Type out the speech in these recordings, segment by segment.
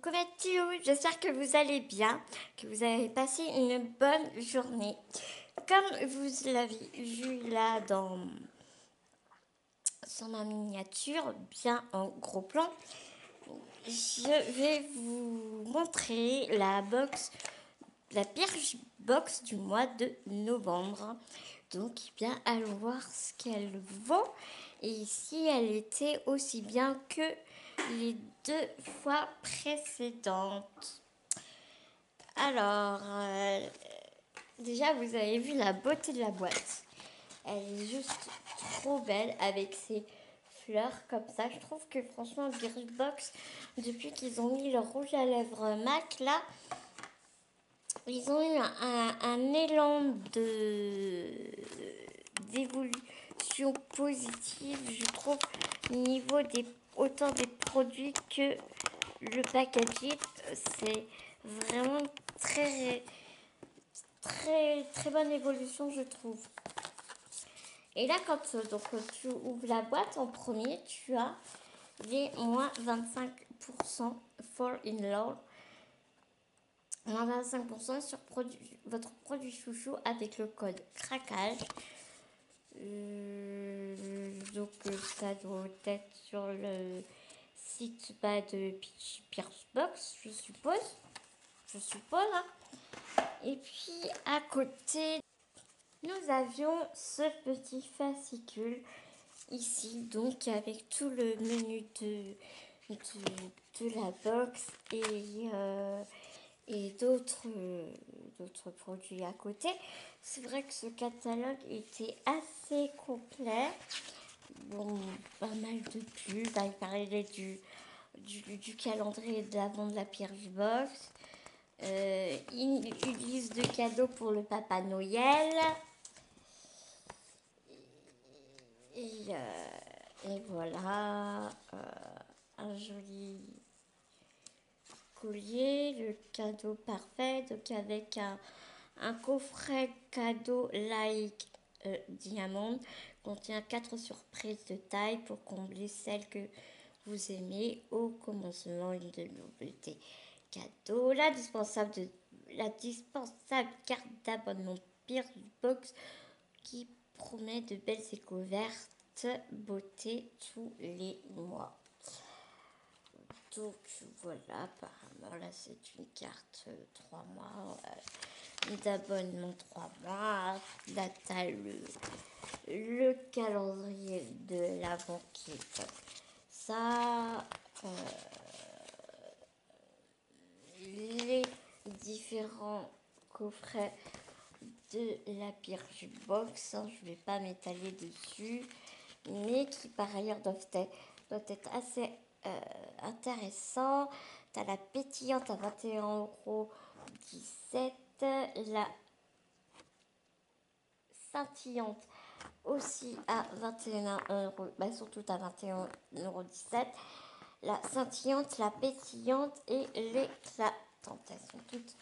Comment vas-tu? J'espère que vous allez bien, que vous avez passé une bonne journée. Comme vous l'avez vu là sur ma miniature, bien en gros plan, je vais vous montrer la Birch Box du mois de novembre. Donc, bien, allons voir ce qu'elle vaut et si elle était aussi bien que les deux fois précédentes. Alors, déjà, vous avez vu la beauté de la boîte. Elle est juste trop belle avec ses fleurs comme ça. Je trouve que franchement, Birchbox, depuis qu'ils ont mis leur rouge à lèvres MAC, là, ils ont eu un élan d'évolution positive, je trouve, au niveau autant des produits que le packaging. C'est vraiment très, très bonne évolution, je trouve. Et là, quand tu ouvres la boîte en premier, tu as les moins 25% for in law. Moins 25% sur votre produit chouchou avec le code craquage. Donc ça doit être sur le site de Birchbox, je suppose. Hein. Et puis à côté, nous avions ce petit fascicule ici, donc avec tout le menu de la box et d'autres produits à côté. C'est vrai que ce catalogue était assez complet. Bon, pas mal de pubs. Il parlait du calendrier de l'avant de la Birchbox. Une liste de cadeaux pour le Papa Noël. Et voilà, un joli collier, le cadeau parfait, donc avec un coffret cadeau like diamant, contient 4 surprises de taille pour combler celles que vous aimez. Au commencement, une de nouveautés cadeau, la dispensable carte d'abonnement Birchbox qui promet de belles découvertes beauté tous les mois. Donc voilà, apparemment là c'est une carte 3 mois d'abonnement 3 mois. Là t'as le calendrier de l'avant qui est ça. Les différents coffrets de la Birchbox, je ne vais pas m'étaler dessus, mais qui par ailleurs doivent être assez intéressants. Tu as la pétillante à 21,17 €, la scintillante aussi à 21 €, elles sont toutes à 21,17 €. La scintillante, la pétillante et l'éclatante, elles sont toutes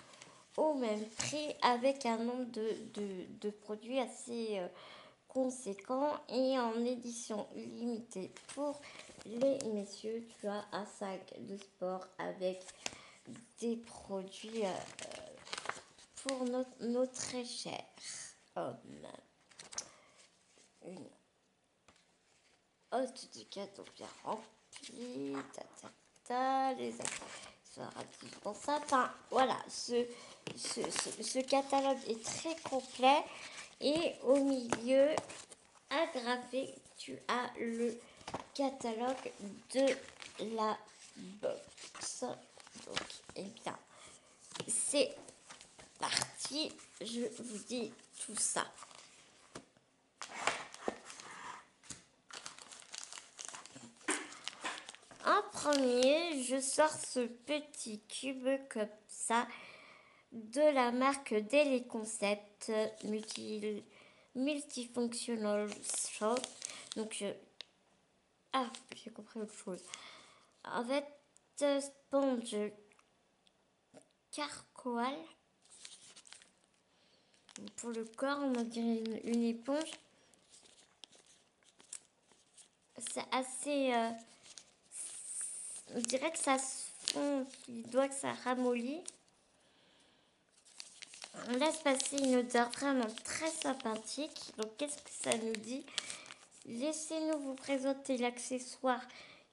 au même prix avec un nombre de produits assez conséquent et en édition limitée pour les messieurs. Tu as un sac de sport avec des produits pour nos très chers hommes. Une hotte de cadeaux bien remplie, les accessoires indispensables. Enfin, voilà, ce catalogue est très complet et au milieu, agrafé, tu as le catalogue de la box. Donc, eh bien, c'est parti, je vous dis tout ça. En premier, je sors ce petit cube comme ça de la marque Daily Concept Multifunctional Shop. Donc, j'ai compris autre chose. En fait, sponge carcoal. Pour le corps, on dirait une éponge. C'est assez... on dirait que ça se il doit que ça ramollit. On laisse passer une odeur vraiment très sympathique. Donc, qu'est-ce que ça nous dit? Laissez-nous vous présenter l'accessoire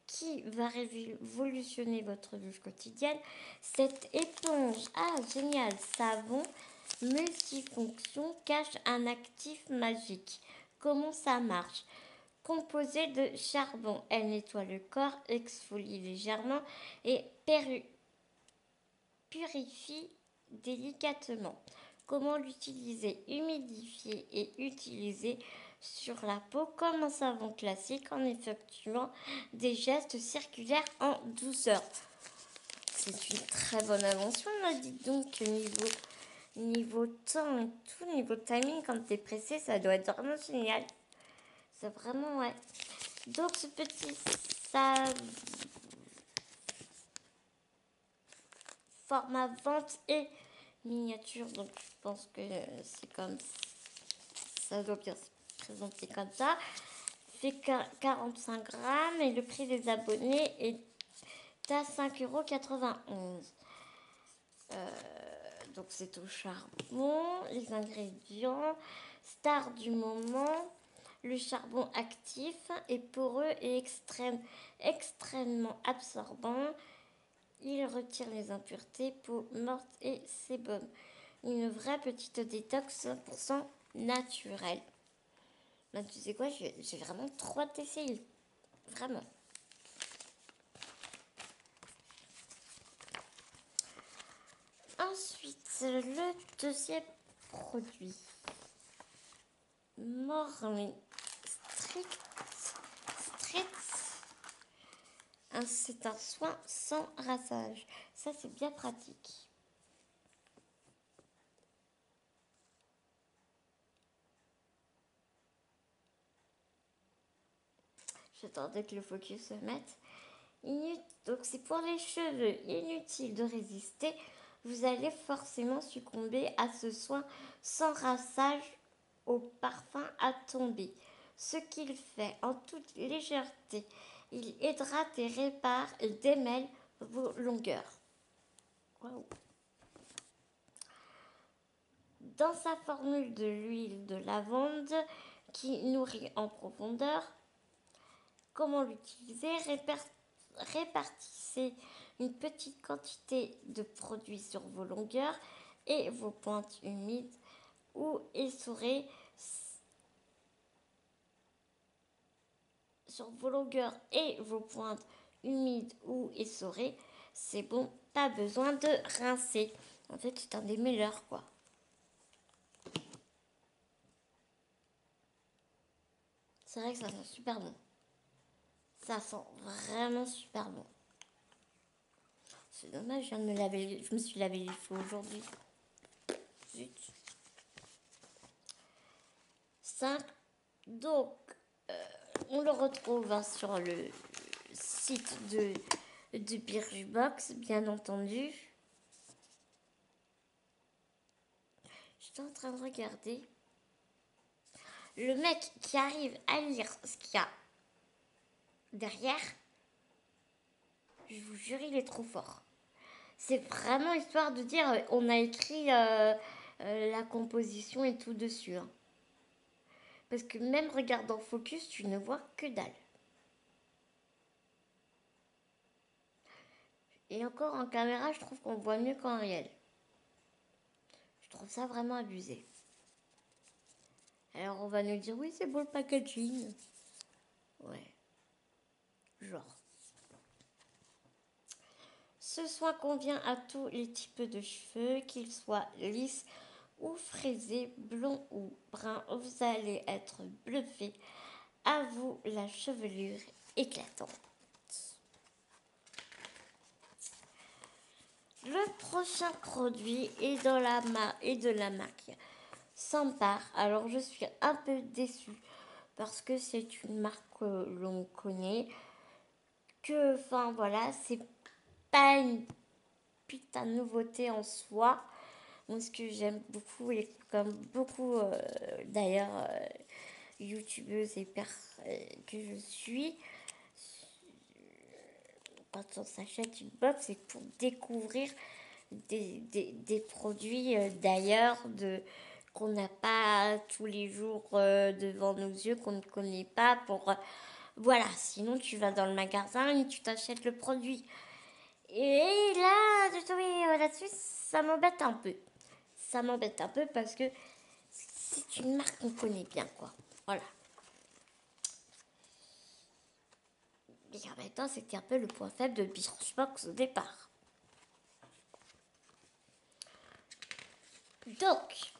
qui va révolutionner votre douche quotidienne. Cette éponge, génial, savon multifonction cache un actif magique. Comment ça marche? Composée de charbon, elle nettoie le corps, exfolie légèrement et purifie délicatement. Comment l'utiliser? Humidifier et utiliser sur la peau comme un savon classique en effectuant des gestes circulaires en douceur. C'est une très bonne invention, là, dites donc, niveau temps et tout, niveau timing, quand t'es pressé, ça doit être vraiment génial. C'est vraiment, ouais. Donc, ce petit format vente et miniature, donc je pense que c'est comme ça doit bien se présenter comme ça. Fait 45 grammes et le prix des abonnés est à 5,91 €. Donc c'est au charbon. Les ingrédients, star du moment, le charbon actif est poreux et extrêmement absorbant. Il retire les impuretés, peau morte et sébum. Une vraie petite détox 100% naturelle. Ben, tu sais quoi, j'ai vraiment trop hâte d'essayer. Vraiment. Ensuite, le deuxième produit. Morning Street. C'est un soin sans rinçage. Ça, c'est bien pratique. J'attendais que le focus se mette. Donc, c'est pour les cheveux. Inutile de résister. Vous allez forcément succomber à ce soin sans rinçage au parfum à tomber. Ce qu'il fait en toute légèreté, il hydrate et répare et démêle vos longueurs. Wow. Dans sa formule de l'huile de lavande qui nourrit en profondeur, comment l'utiliser? Répartissez une petite quantité de produit sur vos longueurs et vos pointes humides ou essorées sur vos longueurs et vos pointes humides ou essorées. C'est bon, pas besoin de rincer. En fait, c'est un des meilleurs, quoi. C'est vrai que ça sent super bon. Ça sent vraiment super bon. C'est dommage, je viens de me laver. Je me suis lavé les cheveux aujourd'hui. Zut. 5. Donc, on le retrouve sur le site de Birchbox, bien entendu. J'étais en train de regarder. Le mec qui arrive à lire ce qu'il y a derrière, je vous jure, il est trop fort. C'est vraiment histoire de dire, on a écrit la composition et tout dessus. Hein. Parce que même regardant Focus, tu ne vois que dalle. Et encore en caméra, je trouve qu'on voit mieux qu'en réel. Je trouve ça vraiment abusé. Alors on va nous dire, oui, c'est beau le packaging. Ouais. Genre. Ce soin convient à tous les types de cheveux, qu'ils soient lisses ou frisés, blonds ou bruns. Vous allez être bluffé. À vous la chevelure éclatante. Le prochain produit est de la marque Sampar. Alors je suis un peu déçue parce que c'est une marque que l'on connaît. Enfin voilà, c'est pas une putain de nouveauté en soi. Moi, ce que j'aime beaucoup, et comme beaucoup d'ailleurs youtubeuses et que je suis, quand on s'achète une box, c'est pour découvrir des produits d'ailleurs, qu'on n'a pas tous les jours devant nos yeux, qu'on ne connaît pas. Voilà, sinon tu vas dans le magasin et tu t'achètes le produit. Et là, de tomber là-dessus, ça m'embête un peu. Ça m'embête un peu parce que c'est une marque qu'on connaît bien, quoi. Voilà. Mais en même temps, c'était un peu le point faible de Birchbox au départ. Donc,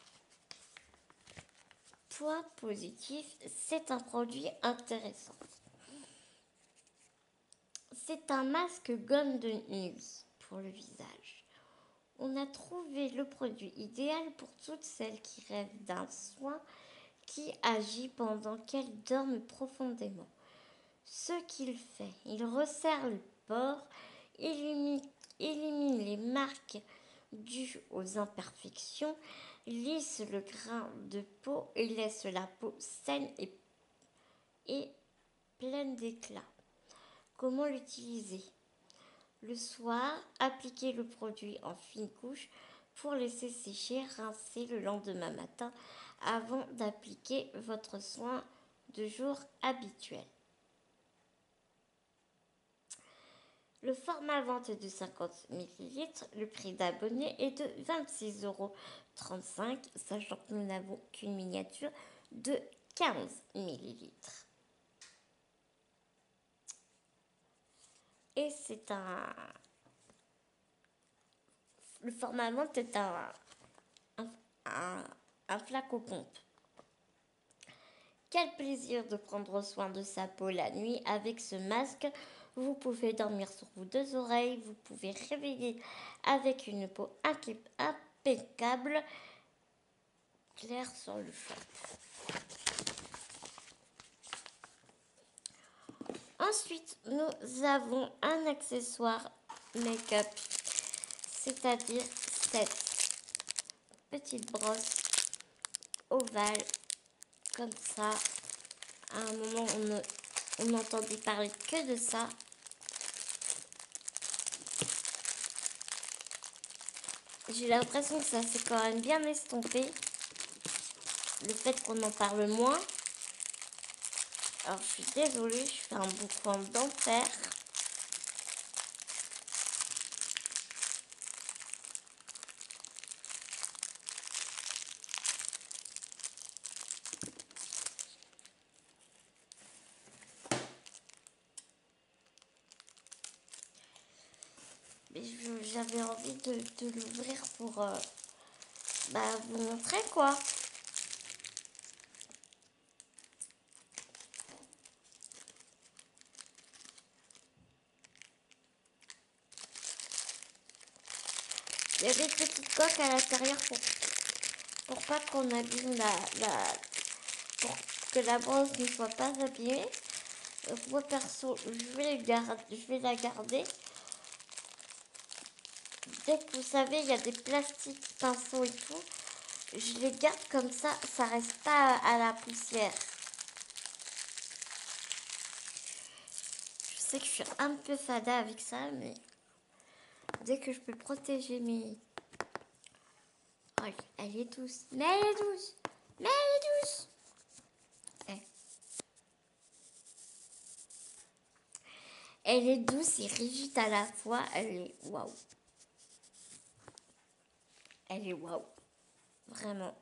point positif, c'est un produit intéressant. C'est un masque gomme de nuit pour le visage. On a trouvé le produit idéal pour toutes celles qui rêvent d'un soin qui agit pendant qu'elles dorment profondément. Ce qu'il fait, il resserre le pores, élimine les marques dues aux imperfections, lisse le grain de peau et laisse la peau saine et pleine d'éclat. Comment l'utiliser? Le soir, appliquez le produit en fine couche pour laisser sécher, rincer le lendemain matin avant d'appliquer votre soin de jour habituel. Le format vente est de 50 ml, le prix d'abonné est de 26,35 €, sachant que nous n'avons qu'une miniature de 15 ml. Et c'est un... Le format vente est un flacon pompe. Quel plaisir de prendre soin de sa peau la nuit avec ce masque. Vous pouvez dormir sur vos deux oreilles, vous pouvez réveiller avec une peau impeccable, claire sur le fond. Ensuite, nous avons un accessoire make-up, c'est-à-dire cette petite brosse ovale, comme ça. À un moment, on n'entendait parler que de ça. J'ai l'impression que ça s'est quand même bien estompé. Le fait qu'on en parle moins. Alors, je suis désolée, je fais un boucan d'enfer. Mais j'avais envie de l'ouvrir pour vous montrer, quoi. Il y a des petites coques à l'intérieur pour pas qu'on abîme pour que la brosse ne soit pas abîmée. Moi perso, je vais la garder. Dès que vous savez, il y a des plastiques, pinceaux et tout, je les garde comme ça reste pas à la poussière. Je sais que je suis un peu fada avec ça, mais dès que je peux protéger mes... Oh, elle est douce. Mais elle est douce. Mais elle est douce. Elle est douce et rigide à la fois. Elle est waouh. Elle est waouh. Vraiment.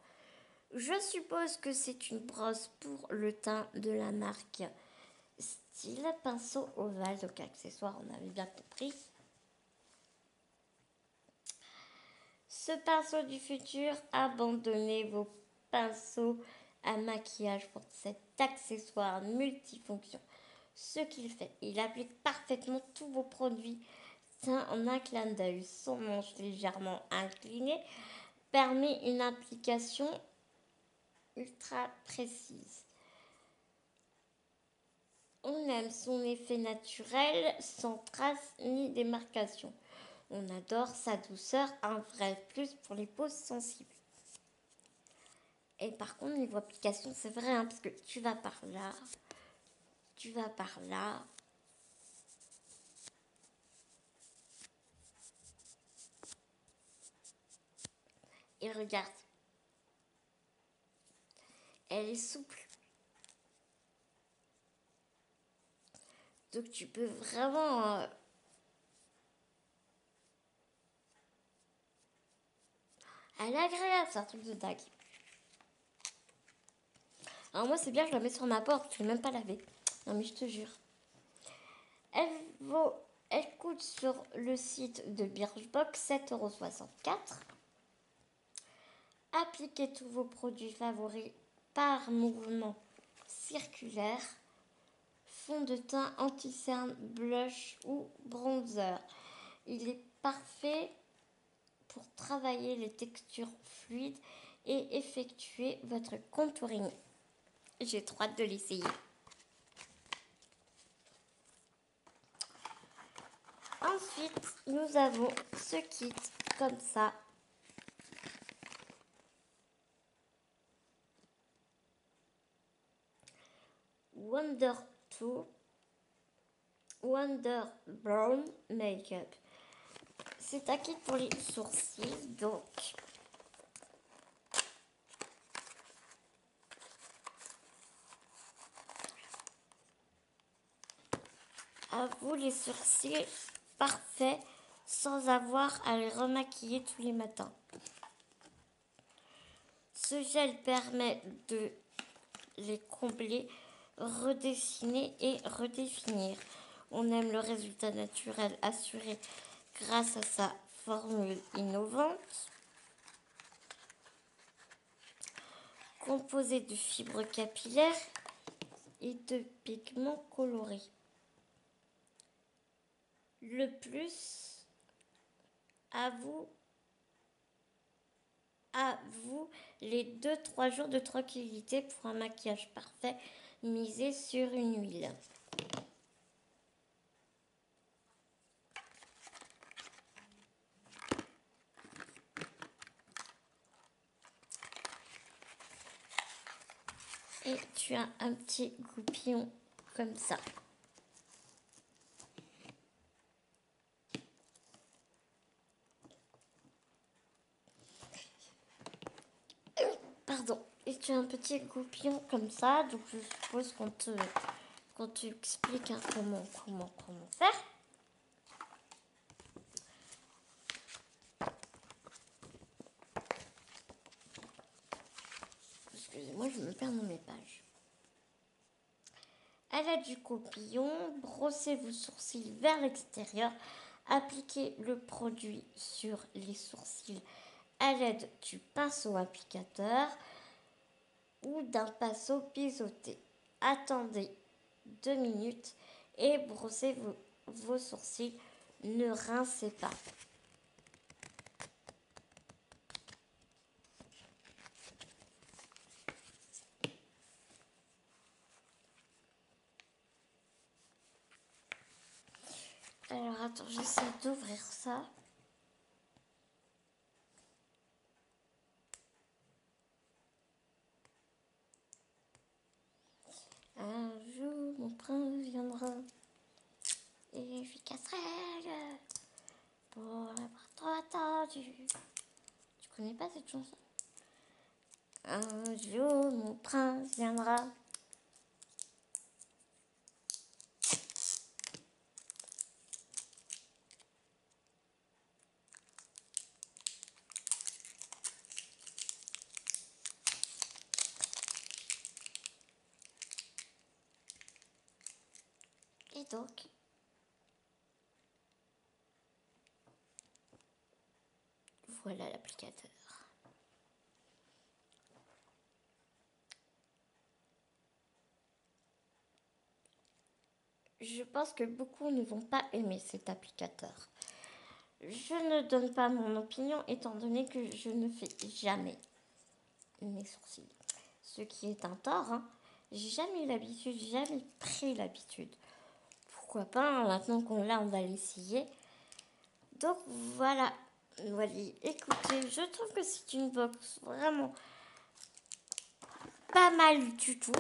Je suppose que c'est une brosse pour le teint de la marque Style pinceau ovale. Donc accessoire, on avait bien compris. Ce pinceau du futur, abandonnez vos pinceaux à maquillage pour cet accessoire multifonction. Ce qu'il fait, il applique parfaitement tous vos produits en un clin d'œil. Son manche légèrement inclinée permet une application ultra précise. On aime son effet naturel, sans traces ni démarcation. On adore sa douceur, un vrai plus pour les peaux sensibles. Et par contre, niveau application, c'est vrai, hein, parce que tu vas par là, Et regarde. Elle est souple. Donc tu peux vraiment... Elle est agréable, c'est un truc de dingue. Alors moi c'est bien, je la mets sur ma porte, je ne l'ai même pas lavée. Non mais je te jure. Elle coûte sur le site de Birchbox 7,64 €. Appliquez tous vos produits favoris par mouvement circulaire. Fond de teint, anti-cerne, blush ou bronzer. Il est parfait pour travailler les textures fluides et effectuer votre contouring. J'ai trop hâte de l'essayer. Ensuite, nous avons ce kit comme ça. Wonder Brown Makeup. C'est un kit pour les sourcils, donc à vous les sourcils parfaits sans avoir à les remaquiller tous les matins. Ce gel permet de les combler, redessiner et redéfinir. On aime le résultat naturel assuré grâce à sa formule innovante. Composée de fibres capillaires et de pigments colorés. Le plus, à vous les 2-3 jours de tranquillité pour un maquillage parfait. Misez sur une huile. Et tu as un petit goupillon comme ça. Pardon. Et tu as un petit goupillon comme ça. Donc je suppose qu'on te explique comment faire. Excusez-moi, je me perds dans mes pages. À l'aide du goupillon, brossez vos sourcils vers l'extérieur. Appliquez le produit sur les sourcils à l'aide du pinceau applicateur ou d'un pinceau biseauté. Attendez 2 minutes et brossez vos sourcils. Ne rincez pas. Alors attends, j'essaie d'ouvrir ça. Un jour mon prince viendra et je lui casserai la gueule pour l'avoir trop attendu. Tu connais pas cette chanson? Un jour mon prince viendra. Et donc, voilà l'applicateur. Je pense que beaucoup ne vont pas aimer cet applicateur. Je ne donne pas mon opinion étant donné que je ne fais jamais mes sourcils. Ce qui est un tort, hein. J'ai jamais eu l'habitude, j'ai jamais pris l'habitude. Pourquoi pas, hein, maintenant qu'on l'a, on va l'essayer. Donc voilà, écoutez, je trouve que c'est une box vraiment pas mal du tout.